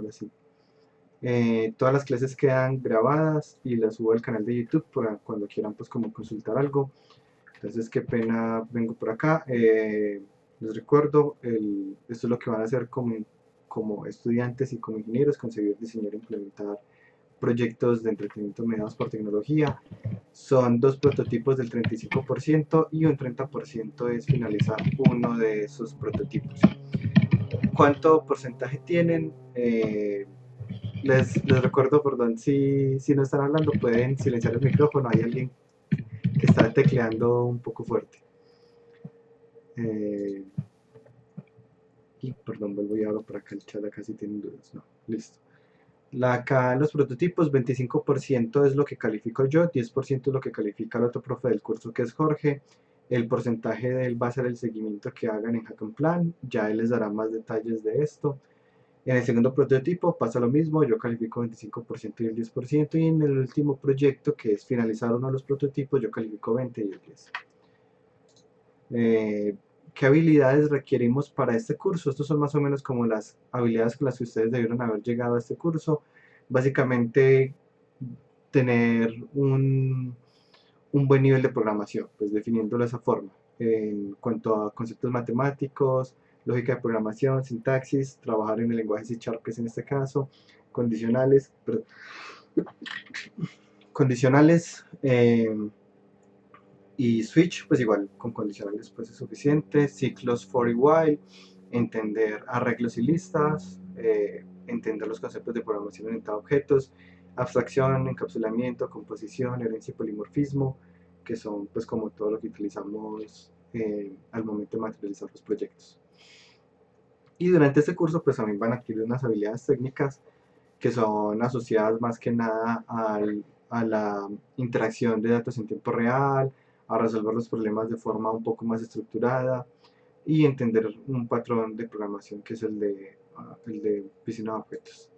digámoslo así. Todas las clases quedan grabadas y las subo al canal de YouTube para cuando quieran pues como consultar algo. Entonces qué pena, vengo por acá. Les recuerdo, esto es lo que van a hacer como estudiantes y como ingenieros: concebir, diseñar e implementar proyectos de entretenimiento mediados por tecnología. Son dos prototipos del 35% y un 30% es finalizar uno de esos prototipos. ¿Cuánto porcentaje tienen? Les recuerdo, perdón, si no están hablando pueden silenciar el micrófono, hay alguien que está tecleando un poco fuerte. Y perdón, vuelvo y abro por acá el chat, acá si tienen dudas. No, listo. Acá en los prototipos, 25% es lo que califico yo, 10% es lo que califica el otro profe del curso, que es Jorge. El porcentaje de él va a ser el seguimiento que hagan en Hack and Plan, ya él les dará más detalles de esto. En el segundo prototipo pasa lo mismo, yo califico 25% y el 10%, y en el último proyecto, que es finalizar uno de los prototipos, yo califico 20 y el 10. ¿Qué habilidades requerimos para este curso? Estos son más o menos como las habilidades con las que ustedes debieron haber llegado a este curso. Básicamente, tener un buen nivel de programación, pues definiéndolo de esa forma. En cuanto a conceptos matemáticos, lógica de programación, sintaxis, trabajar en el lenguaje C# que es en este caso, condicionales, y switch, pues igual con condicionales pues es suficiente. Ciclos for y while, entender arreglos y listas, entender los conceptos de programación orientada a objetos, abstracción, encapsulamiento, composición, herencia y polimorfismo, que son pues como todo lo que utilizamos al momento de materializar los proyectos. Y durante este curso pues también van a adquirir unas habilidades técnicas que son asociadas más que nada a la interacción de datos en tiempo real, a resolver los problemas de forma un poco más estructurada y entender un patrón de programación que es el de piscina de objetos.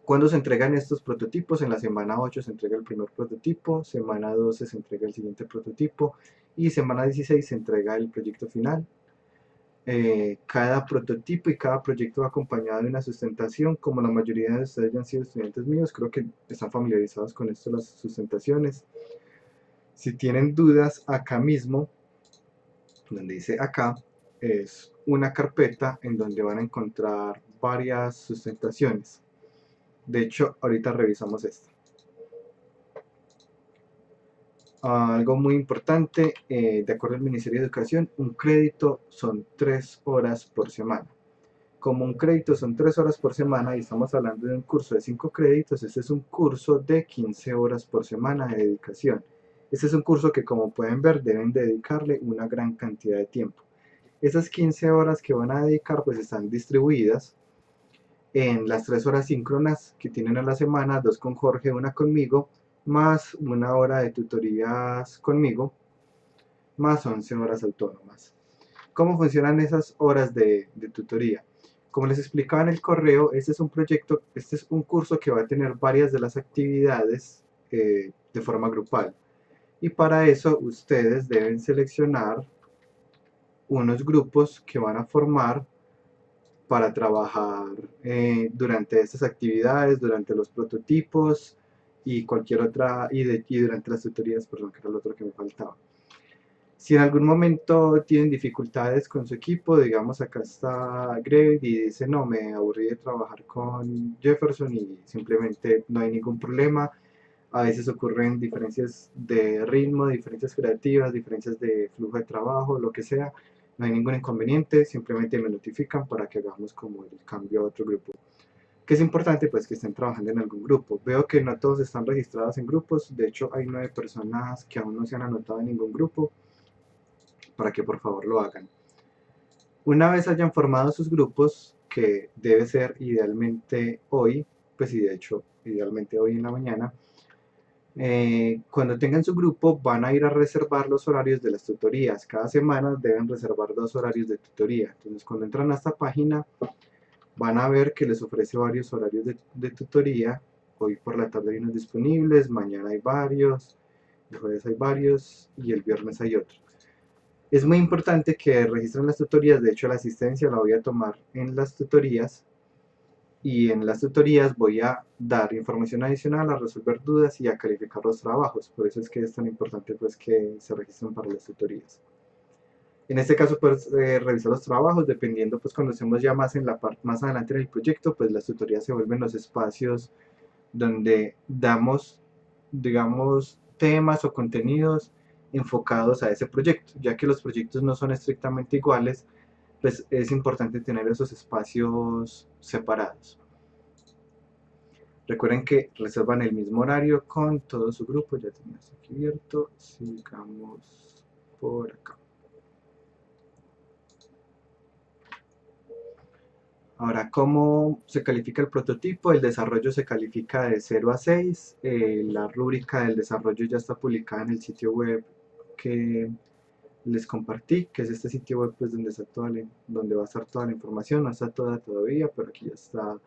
¿Cuándo se entregan estos prototipos? En la semana 8 se entrega el primer prototipo, semana 12 se entrega el siguiente prototipo y semana 16 se entrega el proyecto final. Cada prototipo y cada proyecto va acompañado de una sustentación. Como la mayoría de ustedes ya han sido estudiantes míos, creo que están familiarizados con esto, las sustentaciones. Si tienen dudas, acá mismo, donde dice acá, es una carpeta en donde van a encontrar varias sustentaciones. De hecho, ahorita revisamos esta. Algo muy importante, de acuerdo al Ministerio de Educación, un crédito son 3 horas por semana. Como un crédito son 3 horas por semana y estamos hablando de un curso de 5 créditos, este es un curso de 15 horas por semana de dedicación. Este es un curso que, como pueden ver, deben dedicarle una gran cantidad de tiempo. Esas 15 horas que van a dedicar pues están distribuidas en las 3 horas síncronas que tienen a la semana, 2 con Jorge, 1 conmigo, más 1 hora de tutorías conmigo, más 11 horas autónomas. ¿Cómo funcionan esas horas de tutoría? Como les explicaba en el correo, este es un curso que va a tener varias de las actividades de forma grupal. Y para eso ustedes deben seleccionar unos grupos que van a formar para trabajar durante estas actividades, durante los prototipos y cualquier otra, y durante las tutorías, perdón, que era lo otro que me faltaba. Si en algún momento tienen dificultades con su equipo, digamos acá está Greg y dice no, me aburrí de trabajar con Jefferson y simplemente no hay ningún problema. A veces ocurren diferencias de ritmo, diferencias creativas, diferencias de flujo de trabajo, lo que sea. No hay ningún inconveniente, simplemente me notifican para que hagamos como el cambio a otro grupo. Que es importante pues que estén trabajando en algún grupo. Veo que no todos están registrados en grupos, de hecho hay 9 personas que aún no se han anotado en ningún grupo, para que por favor lo hagan. Una vez hayan formado sus grupos, que debe ser idealmente hoy, pues y de hecho idealmente hoy en la mañana, cuando tengan su grupo van a ir a reservar los horarios de las tutorías. Cada semana deben reservar 2 horarios de tutoría. Entonces cuando entran a esta página van a ver que les ofrece varios horarios de tutoría. Hoy por la tarde hay unos disponibles, mañana hay varios, el jueves hay varios y el viernes hay otro. Es muy importante que registren las tutorías. De hecho la asistencia la voy a tomar en las tutorías y en las tutorías voy a dar información adicional, a resolver dudas y a calificar los trabajos. Por eso es que es tan importante pues que se registren para las tutorías. En este caso, pues revisar los trabajos, dependiendo, pues cuando estemos ya más en la parte más adelante en el proyecto, pues las tutorías se vuelven los espacios donde damos, digamos, temas o contenidos enfocados a ese proyecto, ya que los proyectos no son estrictamente iguales, pues es importante tener esos espacios separados. Recuerden que reservan el mismo horario con todo su grupo, ya tenía esto aquí abierto, sigamos por acá. Ahora, ¿cómo se califica el prototipo? El desarrollo se califica de 0 a 6. La rúbrica del desarrollo ya está publicada en el sitio web que les compartí, que es este sitio web pues, donde va a estar toda la información. No está toda todavía, pero aquí ya está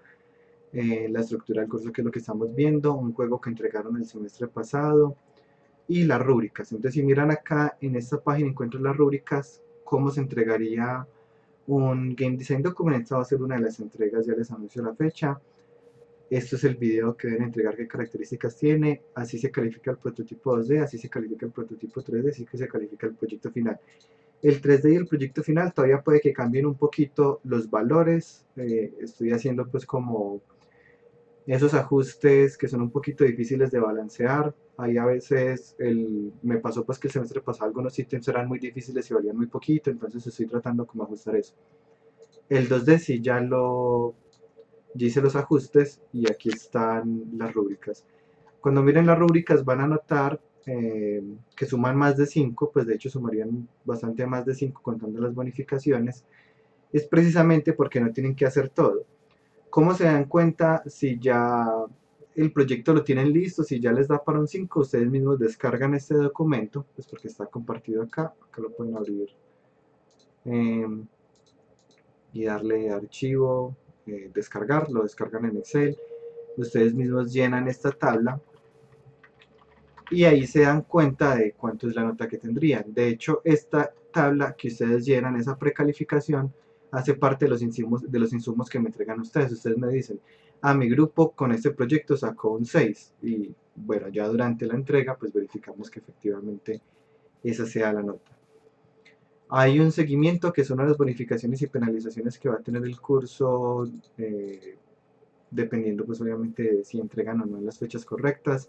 la estructura del curso, que es lo que estamos viendo, un juego que entregaron el semestre pasado y las rúbricas. Entonces, si miran acá en esta página encuentran las rúbricas, cómo se entregaría un Game Design Document. Esta va a ser una de las entregas, ya les anuncio la fecha. Esto es el video que deben entregar, qué características tiene, así se califica el prototipo 2D, así se califica el prototipo 3D, así que se califica el proyecto final. El 3D y el proyecto final todavía puede que cambien un poquito los valores, estoy haciendo pues como esos ajustes que son un poquito difíciles de balancear. Ahí a veces me pasó pues que el semestre pasado algunos ítems eran muy difíciles y valían muy poquito, entonces estoy tratando como ajustar eso. El 2D sí ya hice los ajustes y aquí están las rúbricas. Cuando miren las rúbricas van a notar que suman más de 5, pues de hecho sumarían bastante más de 5 contando las bonificaciones. Es precisamente porque no tienen que hacer todo. ¿Cómo se dan cuenta si ya el proyecto lo tienen listo, si ya les da para un 5? Ustedes mismos descargan este documento, pues porque está compartido acá lo pueden abrir y darle archivo, descargar, lo descargan en Excel. Ustedes mismos llenan esta tabla y ahí se dan cuenta de cuánto es la nota que tendrían. De hecho, esta tabla que ustedes llenan, esa precalificación, hace parte de los insumos que me entregan ustedes. Ustedes me dicen, a mi grupo con este proyecto sacó un 6 y bueno, ya durante la entrega pues verificamos que efectivamente esa sea la nota. Hay un seguimiento que son las bonificaciones y penalizaciones que va a tener el curso, dependiendo pues obviamente de si entregan o no en las fechas correctas.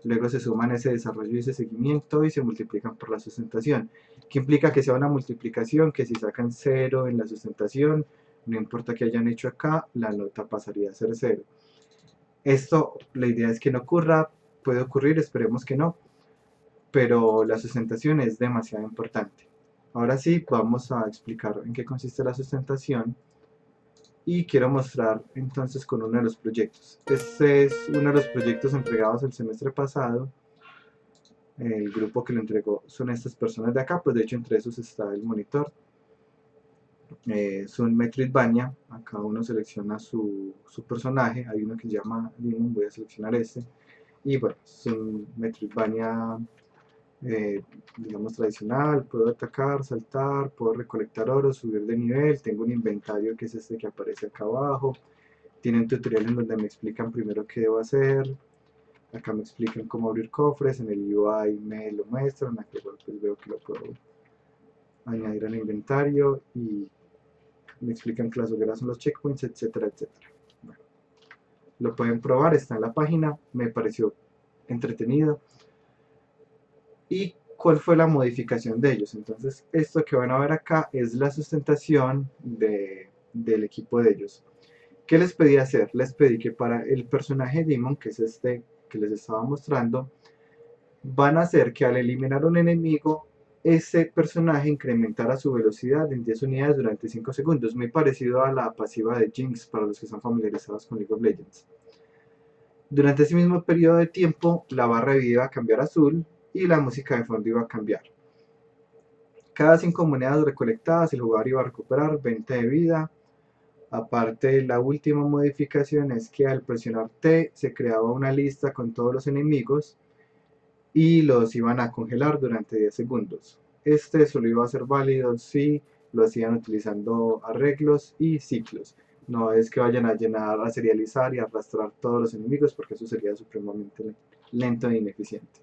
Luego se suman ese desarrollo y ese seguimiento y se multiplican por la sustentación. ¿Qué implica que sea una multiplicación? Que si sacan 0 en la sustentación, no importa que hayan hecho acá, la nota pasaría a ser 0. Esto, la idea es que no ocurra, puede ocurrir, esperemos que no, pero la sustentación es demasiado importante. Ahora sí, vamos a explicar en qué consiste la sustentación y quiero mostrar entonces con uno de los proyectos. Este es uno de los proyectos entregados el semestre pasado. El grupo que lo entregó son estas personas de acá, pues de hecho entre esos está el monitor. Es un Metroidvania, acá uno selecciona su personaje, hay uno que se llama Demon, voy a seleccionar este. Y bueno, es un Metroidvania digamos tradicional, puedo atacar, saltar, puedo recolectar oro, subir de nivel, tengo un inventario que es este que aparece acá abajo, tiene un tutorial en donde me explican primero qué debo hacer, acá me explican cómo abrir cofres, en el UI me lo muestran, aquí pues veo que lo puedo añadir al inventario y me explican que las hogueras son los checkpoints, etcétera, etcétera. Bueno, lo pueden probar, está en la página, me pareció entretenido. ¿Y cuál fue la modificación de ellos? Entonces, esto que van a ver acá es la sustentación del equipo de ellos. ¿Qué les pedí hacer? Les pedí que para el personaje Demon, que es este que les estaba mostrando, van a hacer que al eliminar un enemigo, ese personaje incrementara su velocidad en 10 unidades durante 5 segundos, muy parecido a la pasiva de Jinx para los que están familiarizados con League of Legends. Durante ese mismo periodo de tiempo, la barra de vida iba a cambiar a azul y la música de fondo iba a cambiar. Cada 5 monedas recolectadas, el jugador iba a recuperar 20 de vida. Aparte, la última modificación es que al presionar T se creaba una lista con todos los enemigos y los iban a congelar durante 10 segundos. Este solo iba a ser válido si lo hacían utilizando arreglos y ciclos. No es que vayan a llenar, a serializar y arrastrar todos los enemigos, porque eso sería supremamente lento e ineficiente.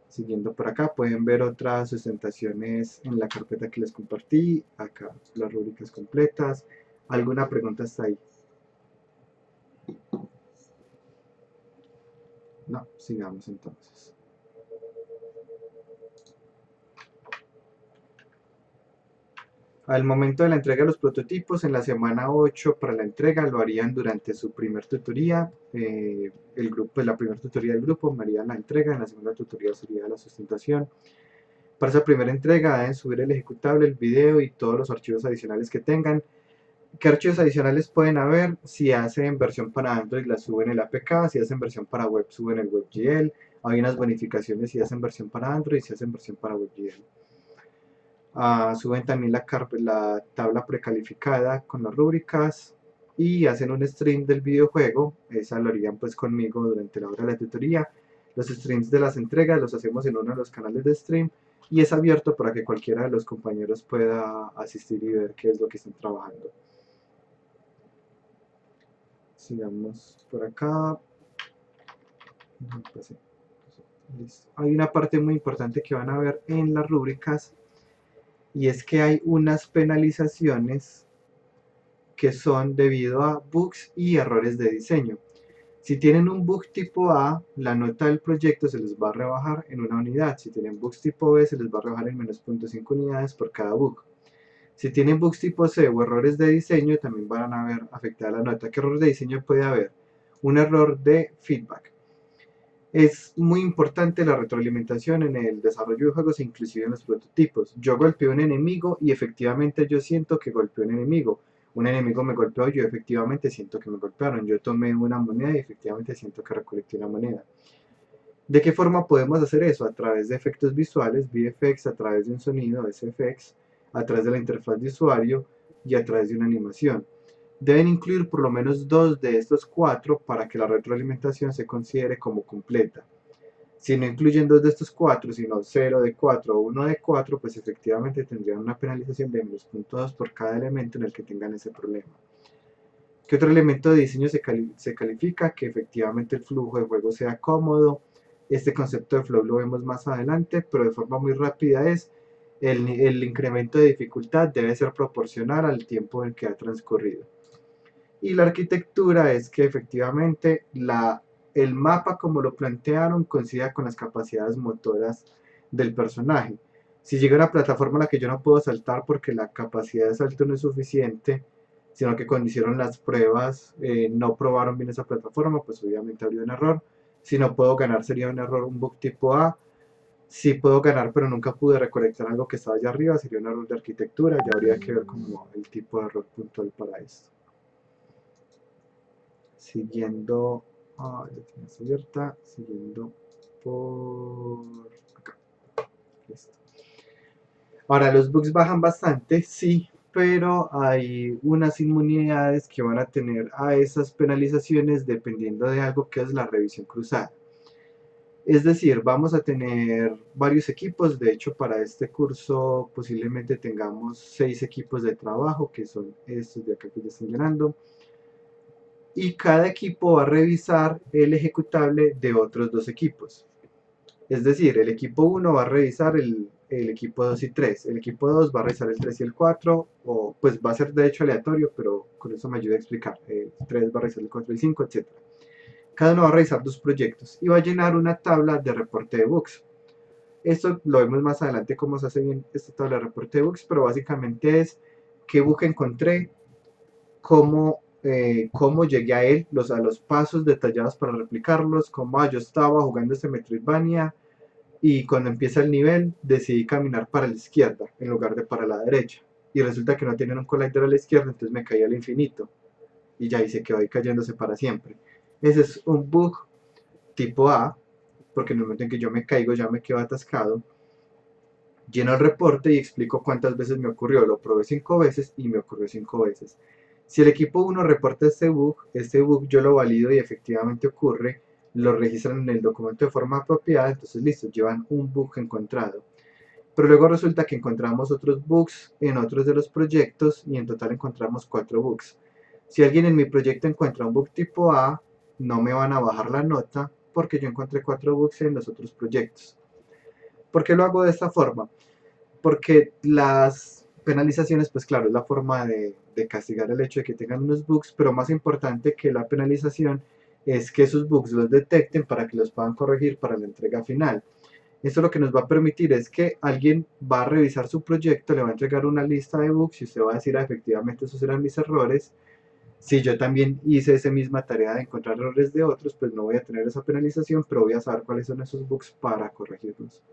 Siguiendo por acá, pueden ver otras sustentaciones en la carpeta que les compartí. Acá las rúbricas completas. ¿Alguna pregunta hasta ahí? No, sigamos entonces. Al momento de la entrega de los prototipos, en la semana 8 para la entrega, lo harían durante su primer tutoría. El grupo, pues la primera tutoría del grupo me haría la entrega, en la segunda tutoría sería la sustentación. Para esa primera entrega deben subir el ejecutable, el video y todos los archivos adicionales que tengan. ¿Qué archivos adicionales pueden haber? Si hacen versión para Android la suben el APK, si hacen versión para web suben el WebGL. Hay unas bonificaciones si hacen versión para Android y si hacen versión para WebGL. Suben también la tabla precalificada con las rúbricas y hacen un stream del videojuego. Esa lo harían pues conmigo durante la hora de la tutoría. Los streams de las entregas los hacemos en uno de los canales de stream y es abierto para que cualquiera de los compañeros pueda asistir y ver qué es lo que están trabajando. Sigamos por acá. Pues sí. Listo. Hay una parte muy importante que van a ver en las rúbricas y es que hay unas penalizaciones que son debido a bugs y errores de diseño. Si tienen un bug tipo A, la nota del proyecto se les va a rebajar en una unidad. Si tienen bugs tipo B, se les va a rebajar en menos 0.5 unidades por cada bug. Si tienen bugs tipo C o errores de diseño, también van a ver afectada la nota. ¿Qué error de diseño puede haber? Un error de feedback. Es muy importante la retroalimentación en el desarrollo de juegos e inclusive en los prototipos. Yo golpeo un enemigo y efectivamente yo siento que golpeé un enemigo. Un enemigo me golpeó y yo efectivamente siento que me golpearon. Yo tomé una moneda y efectivamente siento que recolecté una moneda. ¿De qué forma podemos hacer eso? A través de efectos visuales, VFX, a través de un sonido, SFX, a través de la interfaz de usuario y a través de una animación. Deben incluir por lo menos 2 de estos 4 para que la retroalimentación se considere como completa. Si no incluyen 2 de estos 4, sino 0 de 4 o 1 de 4, pues efectivamente tendrían una penalización de menos 0.2 por cada elemento en el que tengan ese problema. ¿Qué otro elemento de diseño se califica? Que efectivamente el flujo de juego sea cómodo. Este concepto de flow lo vemos más adelante, pero de forma muy rápida es el incremento de dificultad debe ser proporcional al tiempo en que ha transcurrido. Y la arquitectura es que efectivamente el mapa como lo plantearon coincida con las capacidades motoras del personaje. Si llega a una plataforma a la que yo no puedo saltar porque la capacidad de salto no es suficiente, sino que cuando hicieron las pruebas no probaron bien esa plataforma, pues obviamente habría un error. Si no puedo ganar sería un error, un bug tipo A. Si puedo ganar pero nunca pude recolectar algo que estaba allá arriba, sería un error de arquitectura. Ya habría que ver como el tipo de error puntual para esto. Siguiendo, ya tienes abierta, siguiendo por acá. Listo. Ahora, los bugs bajan bastante, sí, pero hay unas inmunidades que van a tener a esas penalizaciones dependiendo de algo que es la revisión cruzada. Es decir, vamos a tener varios equipos, de hecho para este curso posiblemente tengamos 6 equipos de trabajo, que son estos de acá que ya están llenando. Y cada equipo va a revisar el ejecutable de otros 2 equipos. Es decir, el equipo 1 va a revisar el equipo 2 y 3, el equipo 2 va a revisar el 3 y el 4, o pues va a ser de hecho aleatorio, pero con eso me ayuda a explicar. El 3 va a revisar el 4 y el 5, etc. Cada uno va a revisar 2 proyectos y va a llenar una tabla de reporte de bugs. Esto lo vemos más adelante cómo se hace bien esta tabla de reporte de bugs, pero básicamente es qué bug encontré, cómo llegué a él, a los pasos detallados para replicarlos, cómo yo estaba jugando este Metroidvania y cuando empieza el nivel decidí caminar para la izquierda en lugar de para la derecha y resulta que no tienen un collider a la izquierda, entonces me caí al infinito y ya ahí se quedó ahí cayéndose para siempre. Ese es un bug tipo A, porque en el momento en que yo me caigo ya me quedo atascado. Lleno el reporte y explico cuántas veces me ocurrió. Lo probé 5 veces y me ocurrió 5 veces. Si el equipo 1 reporta este bug yo lo valido y efectivamente ocurre, lo registran en el documento de forma apropiada, entonces listo, llevan un bug encontrado. Pero luego resulta que encontramos otros bugs en otros de los proyectos y en total encontramos 4 bugs. Si alguien en mi proyecto encuentra un bug tipo A, no me van a bajar la nota porque yo encontré 4 bugs en los otros proyectos. ¿Por qué lo hago de esta forma? Porque las penalizaciones, pues claro, es la forma de castigar el hecho de que tengan unos bugs, pero más importante que la penalización es que esos bugs los detecten para que los puedan corregir para la entrega final. Esto lo que nos va a permitir es que alguien va a revisar su proyecto, le va a entregar una lista de bugs y usted va a decir, efectivamente, esos eran mis errores. Si yo también hice esa misma tarea de encontrar errores de otros, pues no voy a tener esa penalización, pero voy a saber cuáles son esos bugs para corregirlos.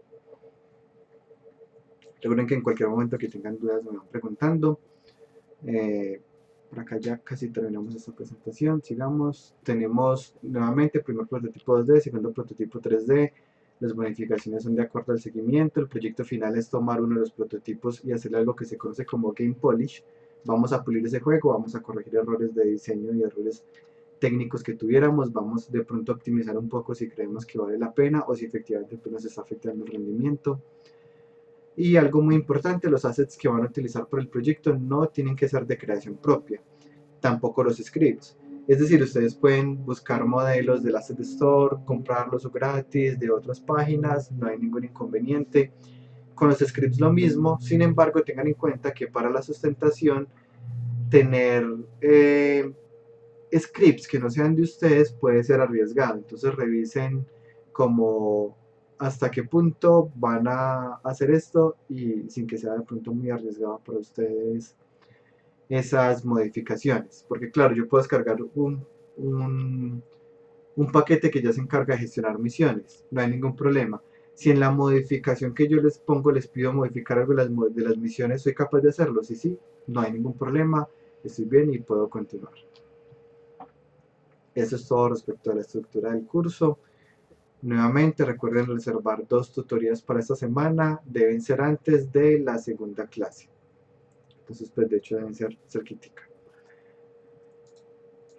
Recuerden que en cualquier momento que tengan dudas me van preguntando. Por acá ya casi terminamos esta presentación. Sigamos. Tenemos nuevamente primer prototipo 2D, segundo prototipo 3D. Las bonificaciones son de acuerdo al seguimiento. El proyecto final es tomar uno de los prototipos y hacerle algo que se conoce como Game Polish. Vamos a pulir ese juego, vamos a corregir errores de diseño y errores técnicos que tuviéramos. Vamos de pronto a optimizar un poco si creemos que vale la pena o si efectivamente pues, nos está afectando el rendimiento. Y algo muy importante, los assets que van a utilizar para el proyecto no tienen que ser de creación propia, tampoco los scripts. Es decir, ustedes pueden buscar modelos del Asset Store, comprarlos gratis de otras páginas, no hay ningún inconveniente. Con los scripts lo mismo, sin embargo tengan en cuenta que para la sustentación tener scripts que no sean de ustedes puede ser arriesgado, entonces revisen como hasta qué punto van a hacer esto y sin que sea de pronto muy arriesgado para ustedes esas modificaciones, porque claro, yo puedo descargar un paquete que ya se encarga de gestionar misiones, no hay ningún problema. Si en la modificación que yo les pongo les pido modificar algo de las misiones, soy capaz de hacerlo, sí, no hay ningún problema, estoy bien y puedo continuar. Eso es todo respecto a la estructura del curso. Nuevamente recuerden reservar 2 tutorías para esta semana, deben ser antes de la segunda clase. Entonces pues de hecho deben ser cerquitica.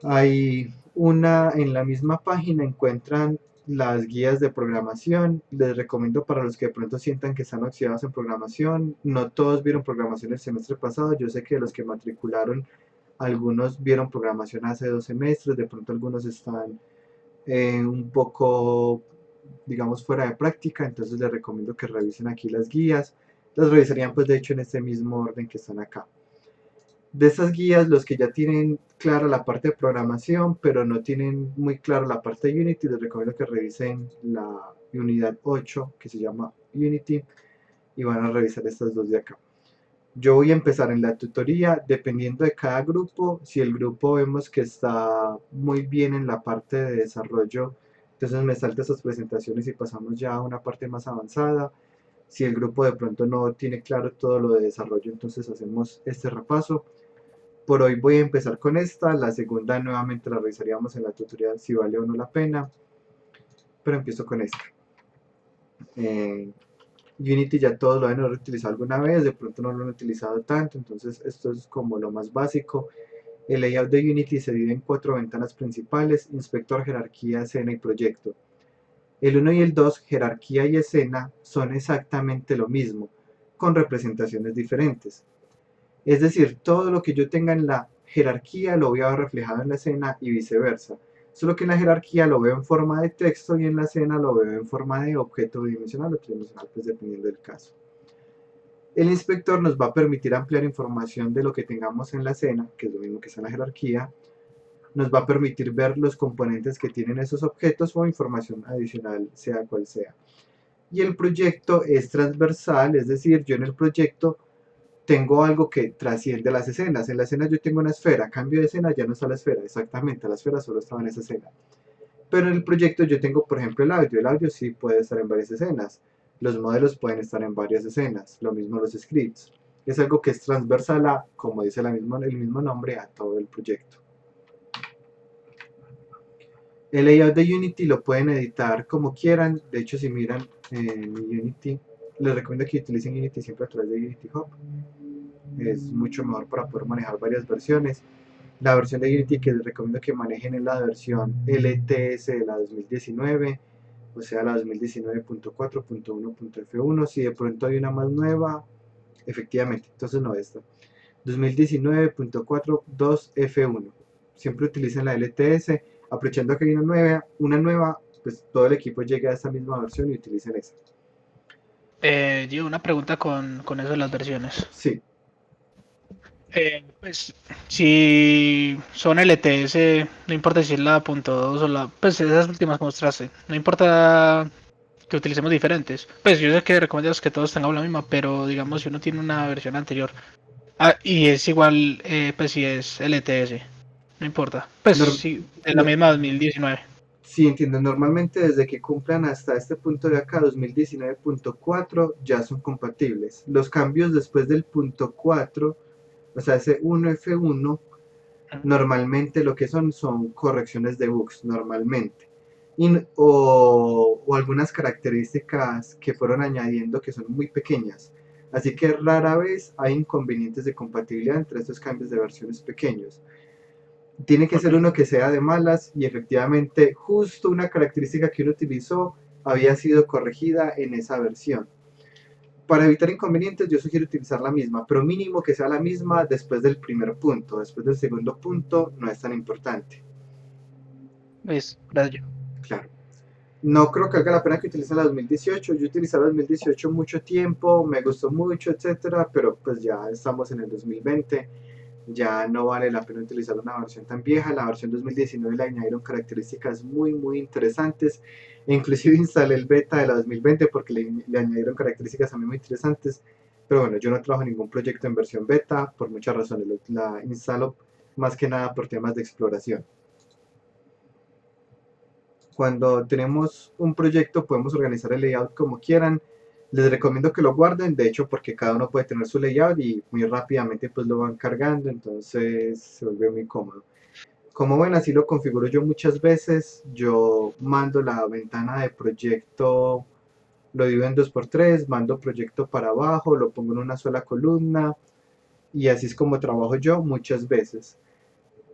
Hay una, en la misma página encuentran las guías de programación. Les recomiendo para los que de pronto sientan que están oxidados en programación. No todos vieron programación el semestre pasado. Yo sé que los que matricularon, algunos vieron programación hace 2 semestres. De pronto algunos están un poco, digamos, fuera de práctica. Entonces les recomiendo que revisen aquí las guías. Las revisarían pues de hecho en este mismo orden que están acá. De esas guías, los que ya tienen clara la parte de programación, pero no tienen muy clara la parte de Unity, les recomiendo que revisen la unidad 8, que se llama Unity, y van a revisar estas dos de acá. Yo voy a empezar en la tutoría, dependiendo de cada grupo. Si el grupo vemos que está muy bien en la parte de desarrollo, entonces me salto esas presentaciones y pasamos ya a una parte más avanzada. Si el grupo de pronto no tiene claro todo lo de desarrollo, entonces hacemos este repaso. Por hoy voy a empezar con esta, la segunda nuevamente la revisaríamos en la tutorial si vale o no la pena, pero empiezo con esta. Unity ya todos lo deben haber utilizado alguna vez, de pronto no lo han utilizado tanto, entonces esto es como lo más básico. El layout de Unity se divide en 4 ventanas principales: inspector, jerarquía, escena y proyecto. El 1 y el 2, jerarquía y escena, son exactamente lo mismo, con representaciones diferentes. Es decir, todo lo que yo tenga en la jerarquía lo voy a ver reflejado en la escena y viceversa. Solo que en la jerarquía lo veo en forma de texto y en la escena lo veo en forma de objeto bidimensional o tridimensional, pues dependiendo del caso. El inspector nos va a permitir ampliar información de lo que tengamos en la escena, que es lo mismo que está en la jerarquía. Nos va a permitir ver los componentes que tienen esos objetos o información adicional, sea cual sea. Y el proyecto es transversal, es decir, yo en el proyecto tengo algo que trasciende las escenas. En la escena yo tengo una esfera, cambio de escena, ya no está la esfera, exactamente, la esfera solo estaba en esa escena. Pero en el proyecto yo tengo, por ejemplo, el audio sí puede estar en varias escenas, los modelos pueden estar en varias escenas, lo mismo los scripts. Es algo que es transversal a, como dice el mismo nombre, a todo el proyecto. El layout de Unity lo pueden editar como quieran. De hecho, si miran en Unity, les recomiendo que utilicen Unity siempre a través de Unity Hub. Es mucho mejor para poder manejar varias versiones. La versión de Unity que les recomiendo que manejen es la versión LTS de la 2019. o sea la 2019.4.1.f1. Si de pronto hay una más nueva, efectivamente, entonces no esta. 2019.42F1. Siempre utilicen la LTS, aprovechando que hay una nueva, pues todo el equipo llegue a esa misma versión y utilicen esa. Yo una pregunta con eso de las versiones. Sí, Pues si son LTS, no importa si es la .2 o pues esas últimas que mostraste, no importa que utilicemos diferentes. Pues yo sé que recomiendas que todos tengamos la misma, pero digamos si uno tiene una versión anterior y es igual, pues si es LTS, no importa. Pues Nor- sí, de la no- misma 2019. sí, entiendo. Normalmente desde que cumplan hasta este punto de acá, 2019.4, ya son compatibles. Los cambios después del punto 4, o sea, ese 1F1, normalmente lo que son correcciones de bugs, normalmente. O algunas características que fueron añadiendo que son muy pequeñas. Así que rara vez hay inconvenientes de compatibilidad entre estos cambios de versiones pequeños. Tiene que Ok. ser uno que sea de malas y efectivamente justo una característica que uno utilizó había sido corregida en esa versión. Para evitar inconvenientes yo sugiero utilizar la misma, pero mínimo que sea la misma después del primer punto. Después del segundo punto no es tan importante. Pues, gracias. Claro. No creo que valga la pena que utilicen la 2018. Yo utilicé la 2018 mucho tiempo, me gustó mucho, etcétera, pero pues ya estamos en el 2020. Ya no vale la pena utilizar una versión tan vieja. La versión 2019 le añadieron características muy interesantes. E inclusive instalé el beta de la 2020 porque le añadieron características a mí muy interesantes. Pero bueno, yo no trabajo ningún proyecto en versión beta por muchas razones. La instalo más que nada por temas de exploración. Cuando tenemos un proyecto podemos organizar el layout como quieran. Les recomiendo que lo guarden, de hecho, porque cada uno puede tener su layout y muy rápidamente pues lo van cargando, entonces se vuelve muy cómodo. Como ven, así lo configuro yo muchas veces. Yo mando la ventana de proyecto, lo divido en 2x3, mando proyecto para abajo, lo pongo en una sola columna y así es como trabajo yo muchas veces.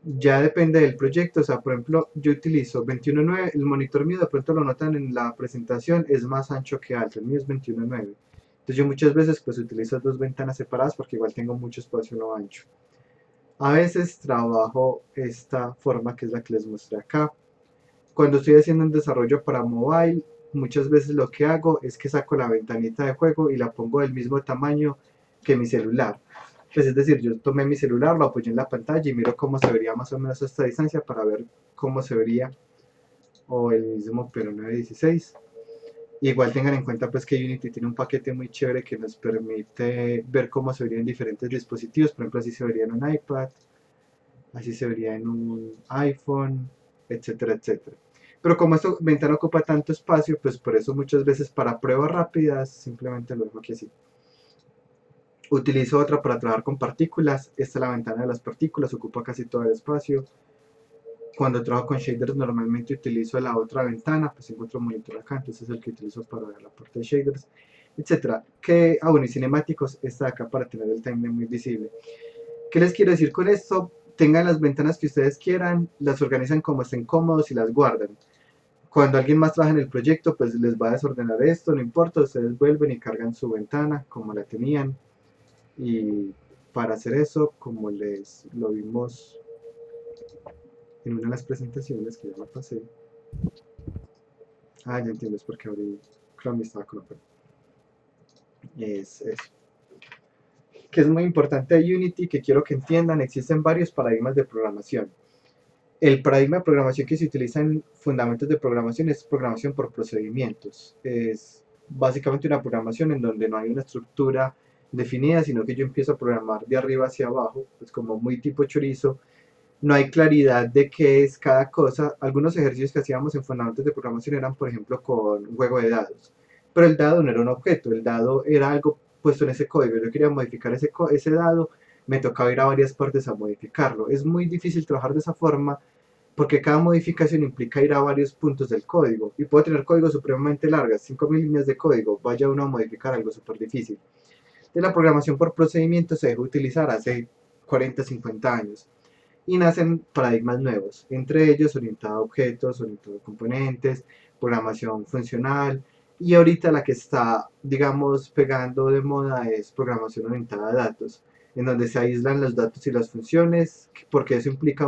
Ya depende del proyecto, o sea, por ejemplo, yo utilizo 21.9, el monitor mío de pronto lo notan en la presentación, es más ancho que alto, el mío es 21.9. Entonces yo muchas veces pues utilizo dos ventanas separadas porque igual tengo mucho espacio en lo ancho. A veces trabajo esta forma que es la que les mostré acá. Cuando estoy haciendo un desarrollo para mobile, muchas veces lo que hago es que saco la ventanita de juego y la pongo del mismo tamaño que mi celular. Pues es decir, yo tomé mi celular, lo apoyé en la pantalla y miro cómo se vería más o menos a esta distancia para ver cómo se vería o el mismo pero 916. Igual tengan en cuenta pues que Unity tiene un paquete muy chévere que nos permite ver cómo se vería en diferentes dispositivos, por ejemplo así se vería en un iPad, así se vería en un iPhone, etcétera, etcétera. Pero como esta ventana ocupa tanto espacio, pues por eso muchas veces para pruebas rápidas simplemente lo dejo aquí así. Utilizo otra para trabajar con partículas. Esta es la ventana de las partículas, ocupa casi todo el espacio. Cuando trabajo con shaders normalmente utilizo la otra ventana, pues encuentro un monitor acá, entonces es el que utilizo para ver la parte de shaders, etcétera. Bueno, y cinemáticos, está acá para tener el timeline muy visible. ¿Qué les quiero decir con esto? Tengan las ventanas que ustedes quieran, las organizan como estén cómodos y las guardan. Cuando alguien más trabaja en el proyecto, pues les va a desordenar esto, no importa, ustedes vuelven y cargan su ventana como la tenían. Y para hacer eso, como les lo vimos en una de las presentaciones que ya la pasé, ya entiendo, es porque abrí Chrome y estaba con Opera. Es eso. Que es muy importante de Unity, que quiero que entiendan, existen varios paradigmas de programación. El paradigma de programación que se utiliza en fundamentos de programación es programación por procedimientos. Es básicamente una programación en donde no hay una estructura definida, sino que yo empiezo a programar de arriba hacia abajo, pues como muy tipo chorizo. No hay claridad de qué es cada cosa. Algunos ejercicios que hacíamos en fundamentos de programación eran, por ejemplo, con un juego de dados. Pero el dado no era un objeto, el dado era algo puesto en ese código. Yo quería modificar ese dado, me tocaba ir a varias partes a modificarlo. Es muy difícil trabajar de esa forma porque cada modificación implica ir a varios puntos del código y puedo tener códigos supremamente largas, 5.000 líneas de código, vaya uno a modificar algo súper difícil. De la programación por procedimiento se dejó utilizar hace 40, 50 años y nacen paradigmas nuevos, entre ellos orientado a objetos, orientado a componentes, programación funcional, y ahorita la que está, digamos, pegando de moda es programación orientada a datos, en donde se aíslan los datos y las funciones, porque eso implica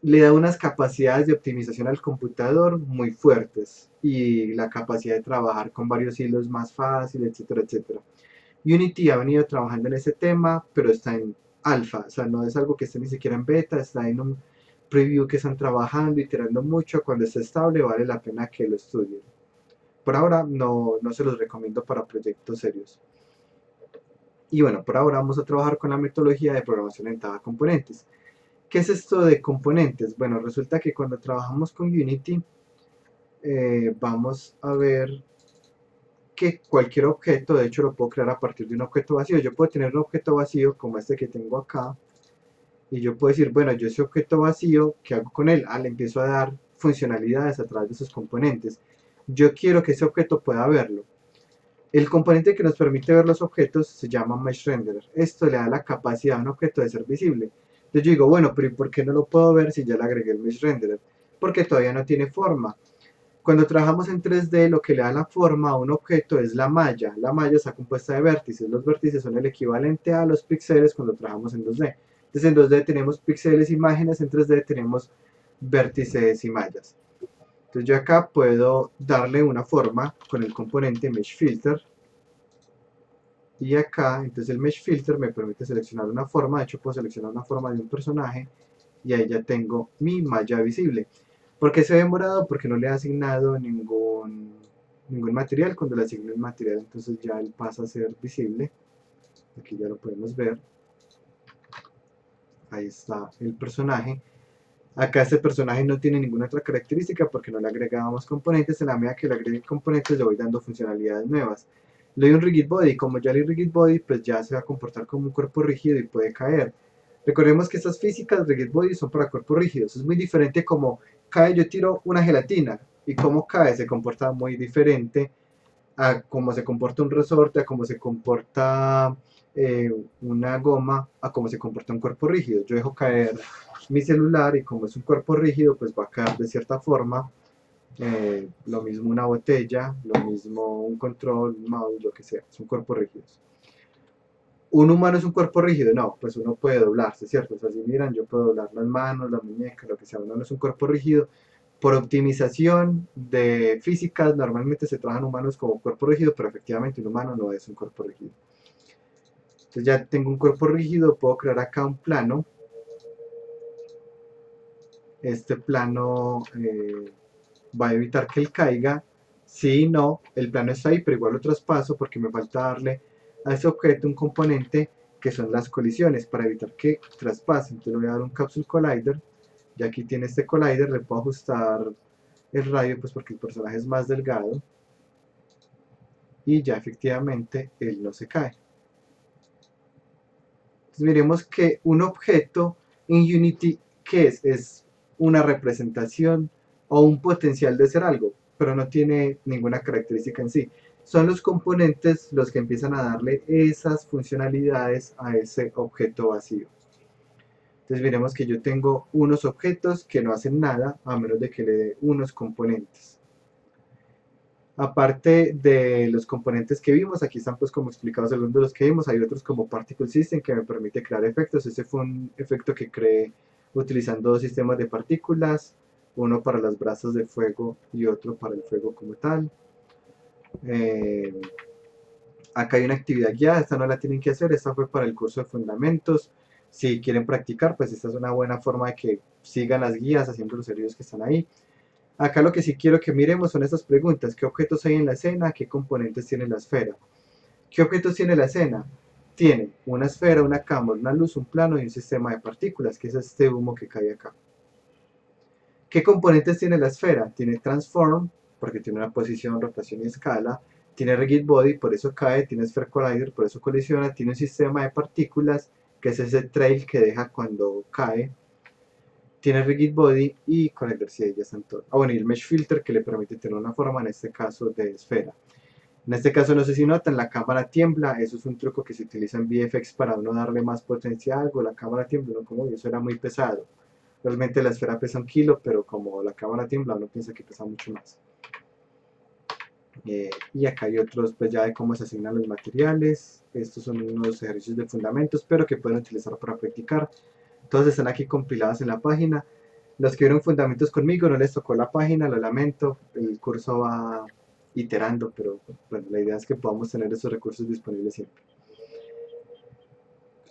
le da unas capacidades de optimización al computador muy fuertes y la capacidad de trabajar con varios hilos más fácil, etcétera, etcétera. Unity ha venido trabajando en ese tema, pero está en alfa, o sea, no es algo que esté ni siquiera en beta, está en un preview que están trabajando, iterando mucho. Cuando esté estable vale la pena que lo estudien. Por ahora no se los recomiendo para proyectos serios. Y bueno, por ahora vamos a trabajar con la metodología de programación orientada a componentes. ¿Qué es esto de componentes? Bueno, resulta que cuando trabajamos con Unity, vamos a ver que cualquier objeto, de hecho lo puedo crear a partir de un objeto vacío. Yo puedo tener un objeto vacío como este que tengo acá, y yo puedo decir, bueno, yo ese objeto vacío, ¿qué hago con él? Le empiezo a dar funcionalidades a través de sus componentes. Yo quiero que ese objeto pueda verlo. El componente que nos permite ver los objetos se llama Mesh Renderer. Esto le da la capacidad a un objeto de ser visible. Entonces yo digo, bueno, pero ¿y por qué no lo puedo ver si ya le agregué el Mesh Renderer? Porque todavía no tiene forma. Cuando trabajamos en 3D, lo que le da la forma a un objeto es la malla. La malla está compuesta de vértices. Los vértices son el equivalente a los píxeles cuando trabajamos en 2D. Entonces en 2D tenemos píxeles, imágenes, en 3D tenemos vértices y mallas. Entonces yo acá puedo darle una forma con el componente Mesh Filter. Y acá, entonces el Mesh Filter me permite seleccionar una forma. De hecho puedo seleccionar una forma de un personaje. Y ahí ya tengo mi malla visible. ¿Por qué se ve morado? Porque no le he asignado ningún material. Cuando le asigno el material, entonces ya él pasa a ser visible. Aquí ya lo podemos ver. Ahí está el personaje. Acá este personaje no tiene ninguna otra característica porque no le agregábamos componentes. En la medida que le agregue componentes le voy dando funcionalidades nuevas. Le doy un rigid body. Como ya le rigid body, pues ya se va a comportar como un cuerpo rígido y puede caer. Recordemos que estas físicas rigid body son para cuerpos rígidos. Es muy diferente como cae, yo tiro una gelatina y cómo cae se comporta muy diferente a cómo se comporta un resorte, a cómo se comporta una goma, a cómo se comporta un cuerpo rígido. Yo dejo caer mi celular y como es un cuerpo rígido, pues va a caer de cierta forma. Lo mismo una botella, lo mismo un control, un mouse, lo que sea, son cuerpos rígidos. ¿Un humano es un cuerpo rígido? No, pues uno puede doblarse, ¿cierto? O sea, si miran, yo puedo doblar las manos, la muñeca, lo que sea, uno no es un cuerpo rígido. Por optimización de físicas, normalmente se trabajan humanos como cuerpo rígido, pero efectivamente un humano no es un cuerpo rígido. Entonces ya tengo un cuerpo rígido, puedo crear acá un plano. Este plano va a evitar que él caiga. Si no, el plano está ahí, pero igual lo traspaso porque me falta darle a ese objeto un componente que son las colisiones para evitar que traspase. Entonces le voy a dar un Capsule Collider. Y aquí tiene este collider, le puedo ajustar el radio pues porque el personaje es más delgado. Y ya efectivamente él no se cae. Entonces miremos que un objeto en Unity, ¿qué es? Es una representación o un potencial de ser algo, pero no tiene ninguna característica en sí. Son los componentes los que empiezan a darle esas funcionalidades a ese objeto vacío. Entonces miremos que yo tengo unos objetos que no hacen nada a menos de que le dé unos componentes. Aparte de los componentes que vimos, aquí están pues como explicados algunos de los que vimos, hay otros como Particle System que me permite crear efectos. Ese fue un efecto que creé utilizando dos sistemas de partículas, uno para las brasas de fuego y otro para el fuego como tal. Acá hay una actividad guiada, esta no la tienen que hacer, esta fue para el curso de fundamentos. Si quieren practicar, pues esta es una buena forma de que sigan las guías haciendo los ejercicios que están ahí. Acá lo que sí quiero que miremos son estas preguntas. ¿Qué objetos hay en la escena? ¿Qué componentes tiene la esfera? ¿Qué objetos tiene la escena? Tiene una esfera, una cámara, una luz, un plano y un sistema de partículas, que es este humo que cae acá. ¿Qué componentes tiene la esfera? Tiene transform, porque tiene una posición, rotación y escala. Tiene rigid body, por eso cae. Tiene sphere collider, por eso colisiona. Tiene un sistema de partículas, que es ese trail que deja cuando cae. Tiene rigid body y conector, sí, ya están todos. Bueno, y el mesh filter que le permite tener una forma, en este caso, de esfera. En este caso no sé si notan, la cámara tiembla, eso es un truco que se utiliza en VFX para uno darle más potencia a algo, la cámara tiembla, no como eso era muy pesado. Realmente la esfera pesa 1 kilo, pero como la cámara tiembla uno piensa que pesa mucho más. Y acá hay otros pues ya de cómo se asignan los materiales. Estos son unos ejercicios de fundamentos, pero que pueden utilizar para practicar. Todos están aquí compilados en la página. Los que vieron fundamentos conmigo no les tocó la página, lo lamento, el curso va iterando, pero bueno, la idea es que podamos tener esos recursos disponibles siempre.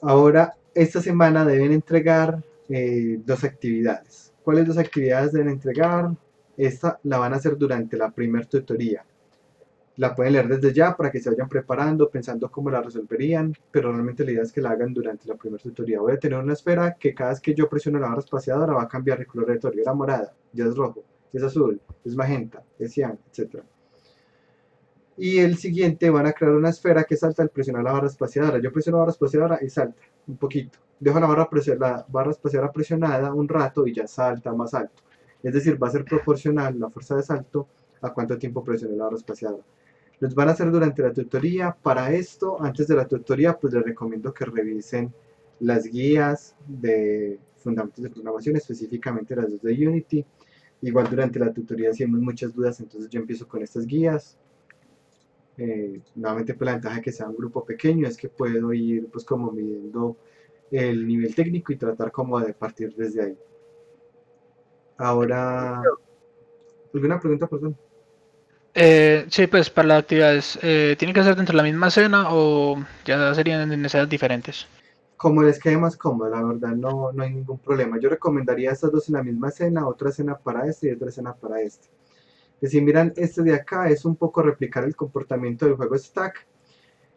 Ahora, esta semana deben entregar 2 actividades. ¿Cuáles 2 actividades deben entregar? Esta la van a hacer durante la primer tutoría. La pueden leer desde ya para que se vayan preparando, pensando cómo la resolverían, pero realmente la idea es que la hagan durante la primera tutoría. Voy a tener una esfera que cada vez que yo presiono la barra espaciadora va a cambiar el color aleatorio. Era morada, ya es rojo, es azul, es magenta, es cian, etc. Y el siguiente van a crear una esfera que salta al presionar la barra espaciadora. Yo presiono la barra espaciadora y salta un poquito. Dejo la barra espaciadora presionada un rato y ya salta más alto. Es decir, va a ser proporcional la fuerza de salto a cuánto tiempo presioné la barra espaciadora. Los van a hacer durante la tutoría. Para esto, antes de la tutoría, pues les recomiendo que revisen las guías de fundamentos de programación, específicamente las dos de Unity. Igual durante la tutoría si hay muchas dudas, entonces yo empiezo con estas guías. Nuevamente pues la ventaja de que sea un grupo pequeño es que puedo ir pues como midiendo el nivel técnico y tratar como de partir desde ahí. Ahora, ¿alguna pregunta, perdón? Sí, pues para las actividades, ¿tienen que ser dentro de la misma escena o ya serían en escenas diferentes? Como les quede más cómodo, la verdad no hay ningún problema. Yo recomendaría estas dos en la misma escena, otra escena para este y otra escena para este. Si miran, este de acá es un poco replicar el comportamiento del juego Stack.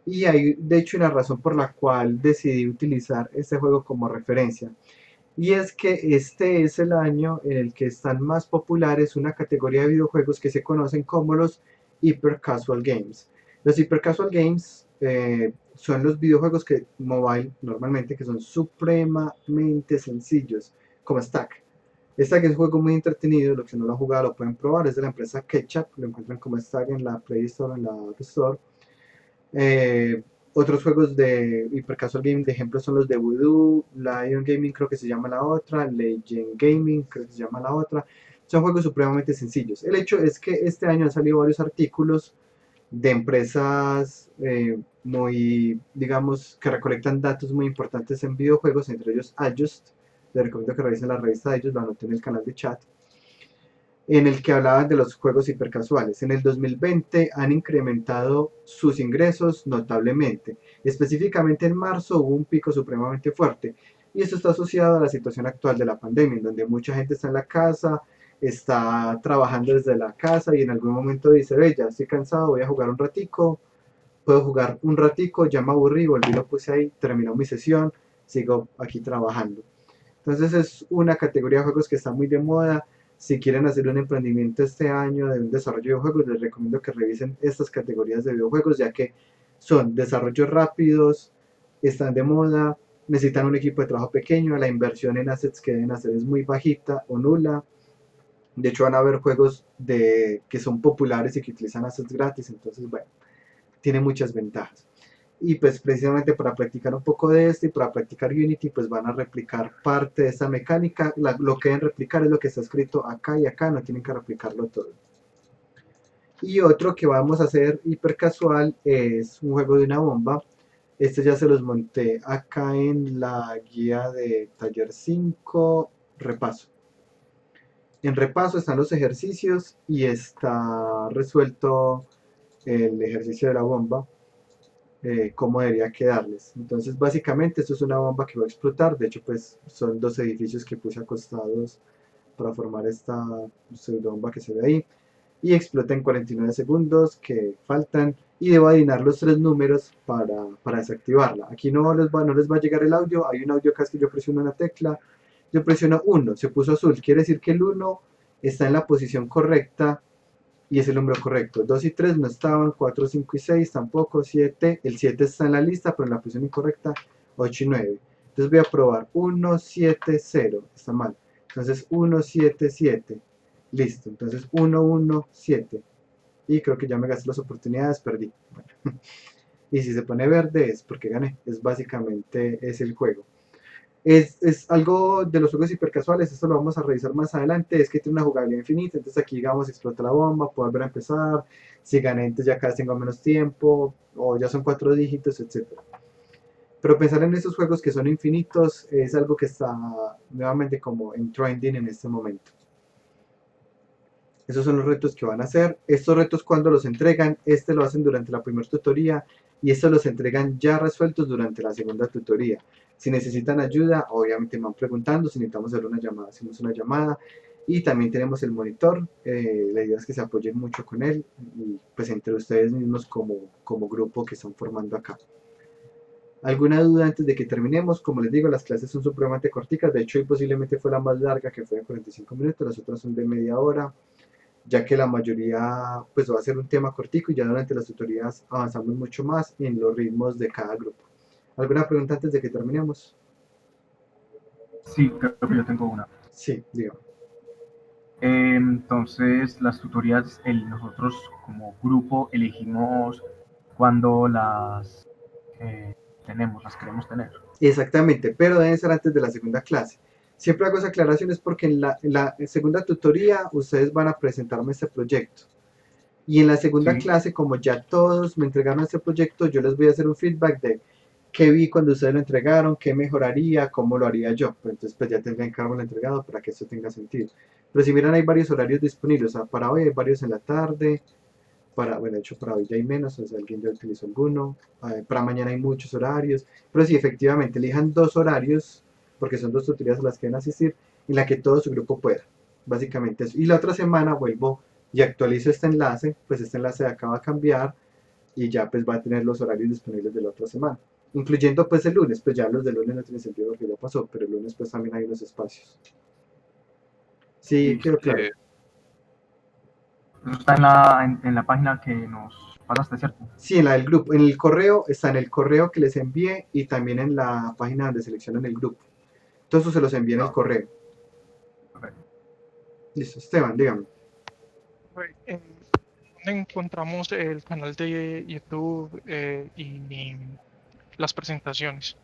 Y hay de hecho una razón por la cual decidí utilizar este juego como referencia. Y es que este es el año en el que están más populares una categoría de videojuegos que se conocen como los Hyper Casual Games. Los Hyper Casual Games son los videojuegos que mobile normalmente que son supremamente sencillos, como Stack. Stack es un juego muy entretenido, los que no lo han jugado lo pueden probar, es de la empresa Ketchup, lo encuentran como Stack en la Play Store, en la App Store. Eh, Otros juegos de Hyper Casual Game de ejemplo son los de Voodoo, Lion Gaming creo que se llama la otra, Legend Gaming creo que se llama la otra. Son juegos supremamente sencillos. El hecho es que este año han salido varios artículos de empresas muy, digamos, que recolectan datos muy importantes en videojuegos, entre ellos Adjust. Les recomiendo que revisen la revista de ellos, lo anoté en el canal de chat, en el que hablaban de los juegos hipercasuales. En el 2020 han incrementado sus ingresos notablemente. Específicamente en marzo hubo un pico supremamente fuerte. Y esto está asociado a la situación actual de la pandemia, en donde mucha gente está en la casa, está trabajando desde la casa y en algún momento dice, ve, ya estoy cansado, voy a jugar un ratico, puedo jugar un ratico, ya me aburrí, volví, lo puse ahí, terminó mi sesión, sigo aquí trabajando. Entonces es una categoría de juegos que está muy de moda. Si quieren hacer un emprendimiento este año de un desarrollo de videojuegos, les recomiendo que revisen estas categorías de videojuegos, ya que son desarrollos rápidos, están de moda, necesitan un equipo de trabajo pequeño, la inversión en assets que deben hacer es muy bajita o nula. De hecho, van a haber juegos que son populares y que utilizan assets gratis, entonces, bueno, tiene muchas ventajas. Y pues precisamente para practicar un poco de esto y para practicar Unity, pues van a replicar parte de esta mecánica. Lo que deben replicar es lo que está escrito acá y acá, no tienen que replicarlo todo. Y otro que vamos a hacer hiper casual es un juego de una bomba. Este ya se los monté acá en la guía de taller 5, repaso. En repaso están los ejercicios y está resuelto el ejercicio de la bomba. Cómo debería quedarles. Entonces, básicamente, esto es una bomba que va a explotar. De hecho, pues son 2 edificios que puse acostados para formar esta bomba que se ve ahí. Y explota en 49 segundos que faltan. Y debo adivinar los 3 números para desactivarla. Aquí no les va a llegar el audio. Hay un audio acá que yo presiono una tecla. Yo presiono 1, se puso azul. Quiere decir que el 1 está en la posición correcta y es el número correcto. 2 y 3 no estaban, 4, 5 y 6 tampoco, 7, el 7 está en la lista, pero en la posición incorrecta, 8 y 9. Entonces voy a probar 1, 7, 0, está mal. Entonces 1, 7, 7, listo. Entonces 1, 1, 7. y creo que ya me gasté las oportunidades, perdí. Bueno, y si se pone verde es porque gané, es básicamente es el juego. Es algo de los juegos hipercasuales, esto lo vamos a revisar más adelante, es que tiene una jugabilidad infinita, entonces aquí digamos explota la bomba, puedo volver a empezar, si gané entonces ya cada vez tengo menos tiempo, o ya son 4 dígitos, etcétera. Pero pensar en esos juegos que son infinitos es algo que está nuevamente como en trending en este momento. Esos son los retos que van a hacer. Estos retos cuando los entregan, este lo hacen durante la primera tutoría y estos los entregan ya resueltos durante la segunda tutoría. Si necesitan ayuda, obviamente me van preguntando, si necesitamos hacer una llamada, hacemos una llamada. Y también tenemos el monitor, la idea es que se apoyen mucho con él y pues entre ustedes mismos como grupo que están formando acá. ¿Alguna duda antes de que terminemos? Como les digo, las clases son supremamente corticas, de hecho hoy posiblemente fue la más larga que fue de 45 minutos, las otras son de media hora, ya que la mayoría pues va a ser un tema cortico y ya durante las tutorías avanzamos mucho más en los ritmos de cada grupo. ¿Alguna pregunta antes de que terminemos? Sí, creo que yo tengo una. Sí, digo. Entonces, las tutorías, nosotros como grupo elegimos cuándo las tenemos, las queremos tener. Exactamente, pero deben ser antes de la segunda clase. Siempre hago esa aclaración es porque en la segunda tutoría ustedes van a presentarme este proyecto. Y en la segunda Sí, clase, como ya todos me entregaron este proyecto, yo les voy a hacer un feedback de qué vi cuando ustedes lo entregaron, qué mejoraría, cómo lo haría yo. Pues entonces, pues ya tendrán que haberlo entregado para que esto tenga sentido. Pero si miran, hay varios horarios disponibles. O sea, para hoy hay varios en la tarde. Bueno, de hecho, para hoy ya hay menos, o sea, alguien ya utilizó alguno. Para mañana hay muchos horarios. Pero sí, efectivamente, elijan 2 horarios, porque son 2 tutorías a las que deben asistir, en la que todo su grupo pueda. Básicamente eso. Y la otra semana vuelvo y actualizo este enlace, pues este enlace de acá va a cambiar y ya pues va a tener los horarios disponibles de la otra semana. Incluyendo pues el lunes, pues ya los del lunes no tiene sentido porque ya pasó, pero el lunes pues también hay unos espacios. Sí, listo. quedó claro. Eso está en la página que nos pasaste, ¿cierto? Sí, en la del grupo, en el correo, está en el correo que les envié y también en la página donde seleccionan el grupo. Todo eso se los envié en el No, correo. perfecto. Listo, Esteban, dígame. ¿En dónde encontramos el canal de YouTube y las presentaciones?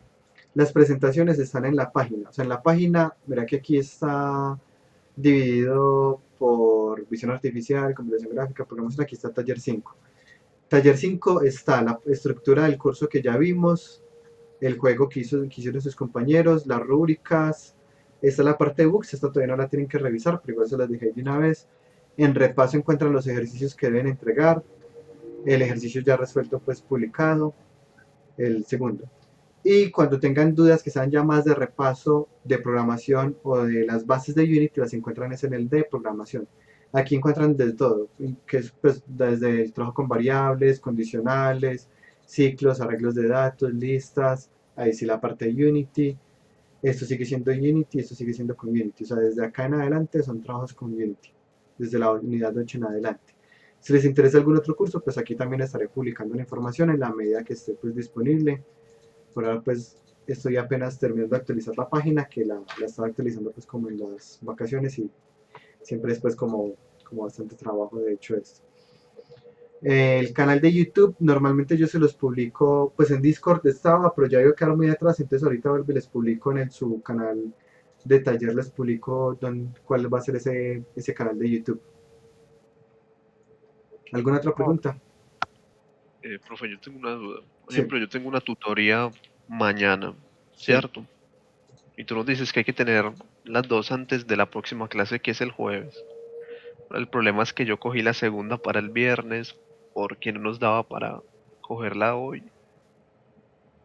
Las presentaciones están en la página. O sea, en la página, verá que aquí está dividido por visión artificial, computación gráfica, programación, aquí está taller 5. Taller 5 está la estructura del curso que ya vimos, el juego que hicieron sus compañeros, las rúbricas, está la parte de books, esta todavía no la tienen que revisar, pero igual se las dejé de una vez. En repaso encuentran los ejercicios que deben entregar, el ejercicio ya resuelto pues publicado, el segundo. Y cuando tengan dudas que sean ya más de repaso de programación o de las bases de Unity, las encuentran es en el de programación. Aquí encuentran de todo, que es pues, desde el trabajo con variables, condicionales, ciclos, arreglos de datos, listas, ahí sí la parte de Unity. Esto sigue siendo Unity, esto sigue siendo con Unity. O sea, desde acá en adelante son trabajos con Unity, desde la unidad 8 en adelante. Si les interesa algún otro curso, pues aquí también estaré publicando la información en la medida que esté pues disponible. Por ahora pues estoy apenas terminando de actualizar la página, que la estaba actualizando pues como en las vacaciones y siempre después como bastante trabajo de hecho esto. El canal de YouTube normalmente yo se los publico pues en Discord estaba, pero ya iba a quedar muy atrás, entonces ahorita vuelvo y les publico en su canal de taller, les publico cuál va a ser ese canal de YouTube. ¿Alguna otra Oh, pregunta? Profe, yo tengo una duda. Por Sí, ejemplo, yo tengo una tutoría mañana, sí. ¿cierto? Y tú nos dices que hay que tener las dos antes de la próxima clase, que es el jueves. El problema es que yo cogí la segunda para el viernes porque no nos daba para cogerla hoy.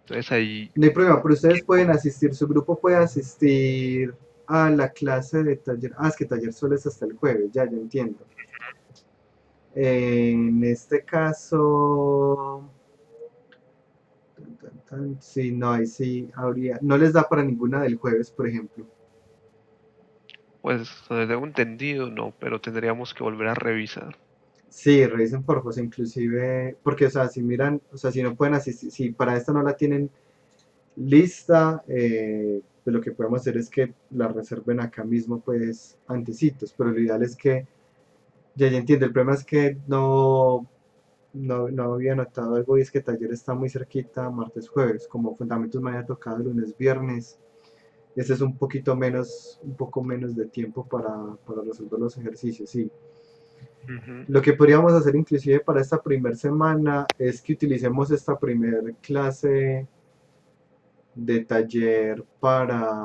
Entonces ahí, No hay problema, pero ¿qué ustedes pueden cojo? asistir, su grupo puede asistir a la clase de taller. Ah, es que taller solo es hasta el jueves, ya entiendo. En este caso, sí, no, ahí sí habría, no les da para ninguna del jueves, por ejemplo. Pues tengo entendido, no, pero tendríamos que volver a revisar. Sí, revisen por favor, inclusive, porque, o sea, si miran, o sea, si no pueden asistir, si para esta no la tienen lista, pues lo que podemos hacer es que la reserven acá mismo, pues, antecitos, pero lo ideal es que Ya entiendo, el problema es que no había notado algo y es que taller está muy cerquita, martes, jueves, como fundamentos me había tocado lunes, viernes. Ese es un poco menos de tiempo para resolver los ejercicios, sí. Ujú. Lo que podríamos hacer inclusive para esta primera semana es que utilicemos esta primera clase de taller para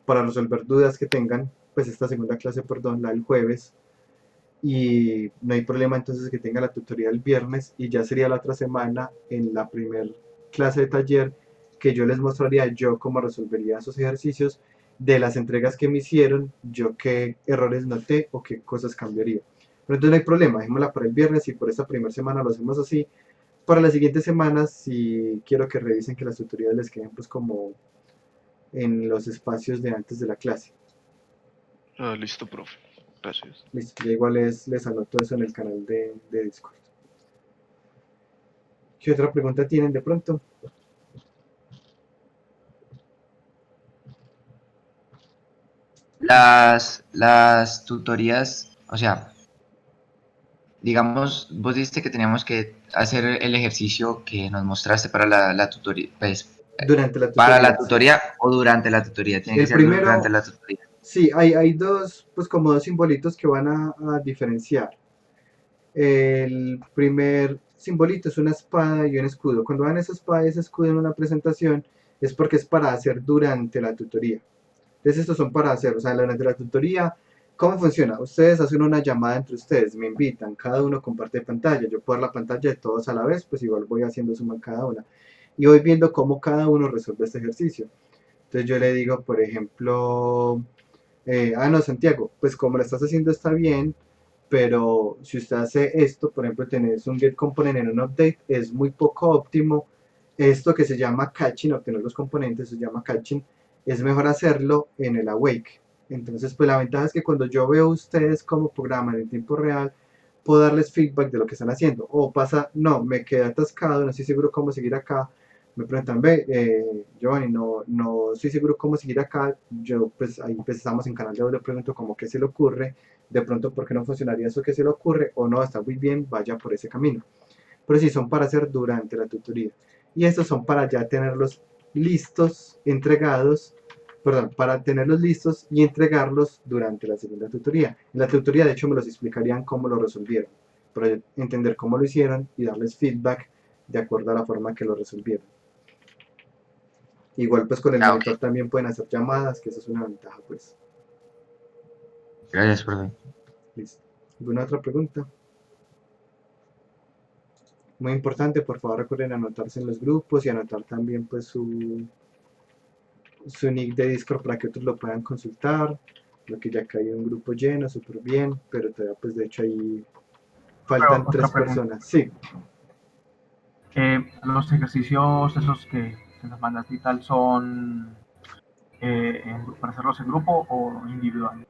resolver dudas que tengan, pues esta segunda clase, perdón, la del jueves, y no hay problema entonces que tenga la tutoría el viernes y ya sería la otra semana en la primera clase de taller que yo les mostraría yo cómo resolvería esos ejercicios de las entregas que me hicieron, yo qué errores noté o qué cosas cambiaría. Pero entonces no hay problema, dejémosla para el viernes y por esta primera semana lo hacemos así. Para las siguientes semanas, si quiero que revisen que las tutorías les queden pues como en los espacios de antes de la clase. Ah, listo, profe. Gracias. Listo, ya igual les anoto eso en el canal de Discord. ¿Qué otra pregunta tienen de pronto? Las tutorías, o sea, digamos, vos dijiste que teníamos que hacer el ejercicio que nos mostraste para la tutoría, pues, Durante la para tutoría, la sí. tutoría o durante la tutoría, tiene que El ser durante primero, la tutoría. sí, hay dos, pues como dos simbolitos que van a diferenciar. El primer simbolito es una espada y un escudo. Cuando van esa espada y ese escudo en una presentación, es porque es para hacer durante la tutoría. Entonces estos son para hacer, o sea, durante la tutoría, ¿cómo funciona? Ustedes hacen una llamada entre ustedes, me invitan, cada uno comparte pantalla, yo puedo ver la pantalla de todos a la vez, pues igual voy haciendo suma en cada una. Y voy viendo cómo cada uno resuelve este ejercicio. Entonces yo le digo, por ejemplo, no, Santiago, pues como lo estás haciendo está bien, pero si usted hace esto, por ejemplo, tenés un get component en un update, es muy poco óptimo. Esto que se llama catching, obtener los componentes, se llama catching, es mejor hacerlo en el awake. Entonces, pues la ventaja es que cuando yo veo a ustedes cómo programan en tiempo real, puedo darles feedback de lo que están haciendo. O pasa, no, me quedé atascado, no estoy seguro cómo seguir acá. Me preguntan, ve, Giovanni, no estoy seguro cómo seguir acá. Yo, pues ahí pues, estamos en canal de audio, le pregunto como qué se le ocurre, de pronto por qué no funcionaría eso que se le ocurre, o no, está muy bien, vaya por ese camino. Pero sí son para hacer durante la tutoría. Y estos son para ya tenerlos listos, entregados, perdón, para tenerlos listos y entregarlos durante la segunda tutoría. En la tutoría, de hecho, me los explicarían cómo lo resolvieron, para entender cómo lo hicieron y darles feedback de acuerdo a la forma que lo resolvieron. Igual pues con el Ah, ok. monitor también pueden hacer llamadas, que eso es una ventaja pues. Gracias, profe. Listo. ¿Alguna otra pregunta? Muy importante, por favor recuerden anotarse en los grupos y anotar también pues su nick de Discord para que otros lo puedan consultar. Lo que ya acá hay un grupo lleno, súper bien, pero todavía pues de hecho ahí Pero faltan otra 3 pregunta. personas. Sí, Los ejercicios esos que nos mandaste y tal son para hacerlos en grupo o individual. yo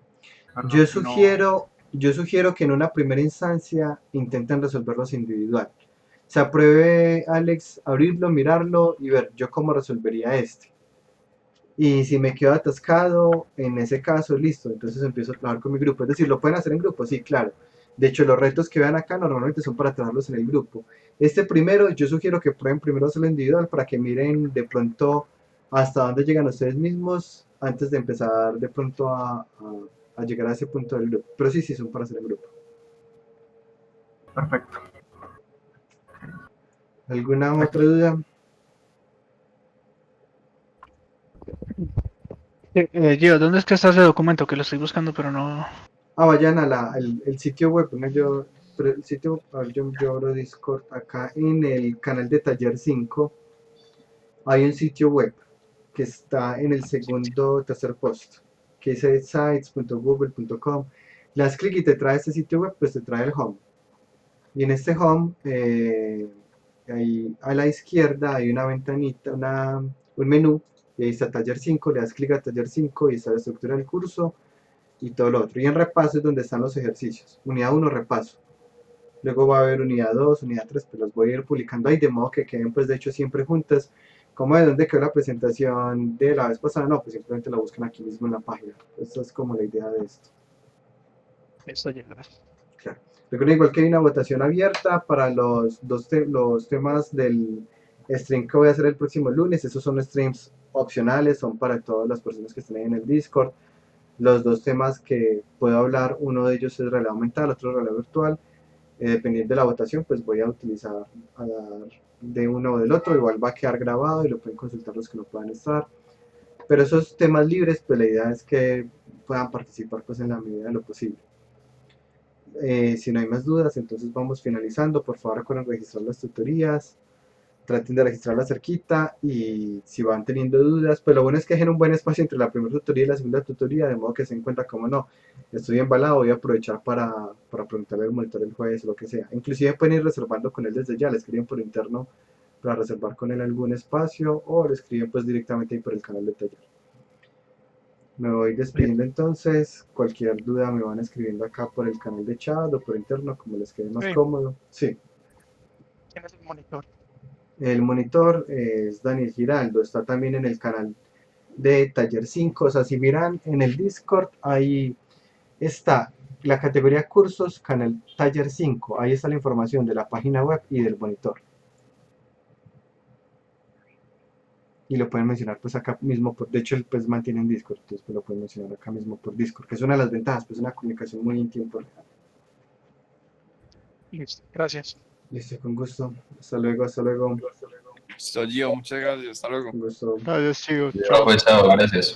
Perdón si no. sugiero, yo sugiero que en una primera instancia intenten resolverlos individual. Se apruebe, Alex, abrirlo, mirarlo y ver yo cómo resolvería este. Y si me quedo atascado, en ese caso, listo, entonces empiezo a trabajar con mi grupo. Es decir, ¿lo pueden hacer en grupo? Sí, claro. De hecho, los retos que vean acá normalmente son para trabajarlos en el grupo. Este primero, yo sugiero que prueben primero hacerlo individual para que miren de pronto hasta dónde llegan ustedes mismos antes de empezar de pronto a llegar a ese punto del grupo. Pero sí, sí, son para hacer en grupo. Perfecto. ¿Alguna Perfecto. otra duda? Gio, ¿dónde es que está ese documento? Que lo estoy buscando, pero no. Vayan el sitio web, ¿no? El sitio, a ver, yo abro Discord acá en el canal de Taller 5. Hay un sitio web que está en el segundo o tercer post, que dice sites.google.com. Le das clic y te trae este sitio web, pues te trae el home. Y en este home, ahí a la izquierda hay una ventanita, un menú, y ahí está Taller 5, le das clic a Taller 5 y está la estructura del curso y todo lo otro. Y en repaso es donde están los ejercicios. Unidad 1, repaso. Luego va a haber unidad 2, unidad 3, pues los voy a ir publicando ahí, de modo que queden pues de hecho siempre juntas. ¿Cómo de dónde quedó la presentación de la vez pasada? No, pues simplemente la buscan aquí mismo en la página. Esta es como la idea de esto. Eso llegará. Claro. Recuerden igual que hay una votación abierta para los los temas del stream que voy a hacer el próximo lunes. Esos son streams opcionales, son para todas las personas que estén ahí en el Discord. Los dos temas que puedo hablar, uno de ellos es realidad aumentada, el otro realidad virtual. Dependiendo de la votación, pues voy a utilizar a dar de uno o del otro. Igual va a quedar grabado y lo pueden consultar los que no puedan estar. Pero esos temas libres, pues la idea es que puedan participar pues en la medida de lo posible. Si no hay más dudas, entonces vamos finalizando. Por favor, recuerden registrar las tutorías. Traten de registrarlas cerquita y si van teniendo dudas, pues lo bueno es que dejen un buen espacio entre la primera tutoría y la segunda tutoría, de modo que se den cuenta como no, estoy embalado, voy a aprovechar para preguntarle al monitor el jueves o lo que sea. Inclusive pueden ir reservando con él desde ya, le escriben por interno para reservar con él algún espacio o le escriben pues directamente ahí por el canal de taller. Me voy despidiendo entonces, cualquier duda me van escribiendo acá por el canal de chat o por interno, como les quede más Sí. cómodo. Sí. ¿Quién es el monitor? El monitor es Daniel Giraldo, está también en el canal de Taller 5, o sea, si miran en el Discord, ahí está la categoría cursos, canal Taller 5, ahí está la información de la página web y del monitor. Y lo pueden mencionar pues acá mismo, de hecho él pues mantiene en Discord, entonces pues lo pueden mencionar acá mismo por Discord, que es una de las ventajas, pues una comunicación muy en tiempo real. Listo, gracias. Listo, con gusto, hasta luego, hasta luego, Listo, Gio, muchas gracias. Hasta luego. con gusto. Gracias, chicos. Chao, pues, chao, gracias.